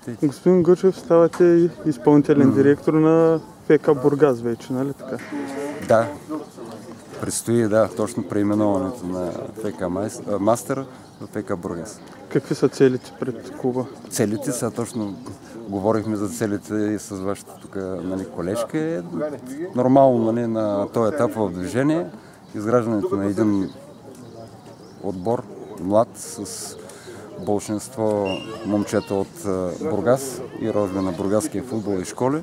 питайте. Господин Гочев, ставате изпълнителен директор на ФК Бургас вече, нали така? Да, предстои, точно преименуването на ФК Мастер в ФК Бургас. Какви са целите пред клуба? Целите са точно, говорихме за целите и с вашата тук колежка. Нормално на този етап в движение, изграждането на един отбор, млад, с болшинство момчета от Бургас и рожба на бургаския футбол и школи,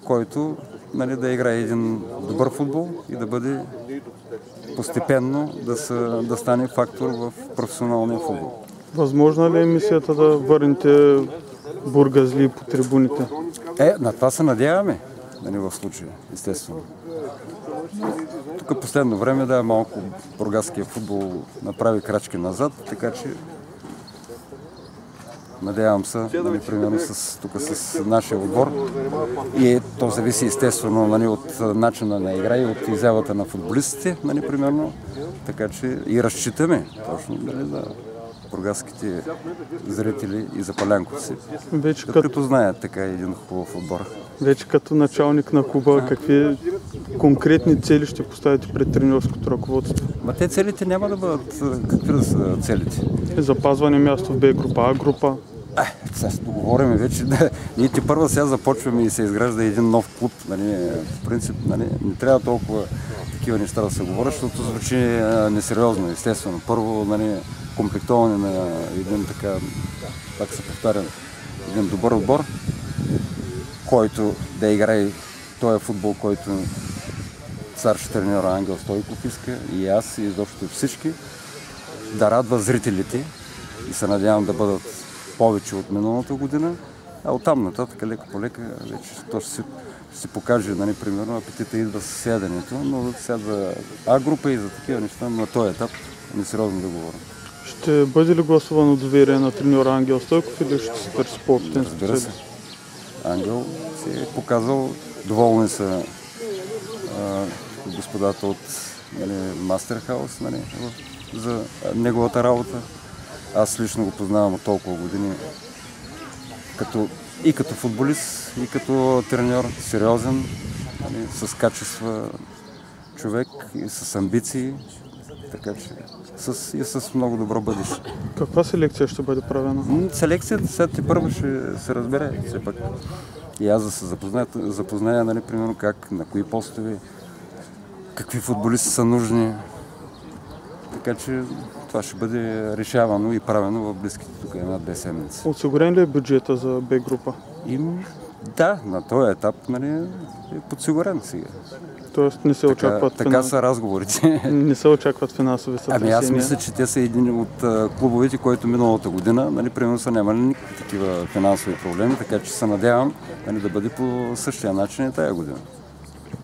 който да играе един добър футбол и да бъде постепенно да стане фактор в професионалния футбол. Възможно ли е мисията да върнете бургазли по трибуните? На това се надяваме, в случая, естествено. Тук последно време, малко бургаския футбол направи крачки назад, така че надявам се, примерно с нашия отбор. И то зависи естествено от начина на игра и от изявата на футболистите, примерно. Така че и разчитаме точно за бургаските зрители и запалянковци да припознаят така един хубав отбор. Вече като началник на клуба, какви конкретни цели ще поставите пред тренерското ръководство? Те целите няма да бъдат. Какви да са целите? Запазване място в Б група, А група. Сега договорим вече. Ние първо сега започваме и се изгражда един нов клуб. В принцип не трябва толкова такива неща да се говорят, защото звучи несериозно, естествено. Първо комплектоване на един така, пак се повтарям, един добър отбор, който да играе този футбол, който старши треньор Ангел Стойков иска, и аз, и изобщо всички, да радва зрителите и се надявам да бъдат повече от миналата година, а оттам нататък леко по лека вече то ще се покаже, примерно апетита идва с яденето, но сега за А група и за такива неща на този етап несериозно да говорим. Ще бъде ли гласувано доверие на треньора Ангел Стойков или ще се търси по-опитен специалист? Разбира се. Ангел се е показал, доволни са господата от Мастерхаус за неговата работа. Аз лично го познавам от толкова години и като футболист, и като треньор, сериозен, с качества човек и с амбиции, така че и с много добро бъдеще. Каква селекция ще бъде правена? Селекцията след първо ще се разбере все пак. И аз да се запозная, примерно на кои постове, какви футболисти са нужни. Така че това ще бъде решавано и правено в близките тук 1-2 седмици. Осигурен ли е бюджета за Б група? Да, на този етап е подсигурен сега. Тоест не се очакват така са разговорите. Не се очакват финансови сътресения? Аз мисля, че те са един от клубовете, които миналата година, примерно са нямали никакви такива финансови проблеми, така че се надявам да бъде по същия начин и тая година.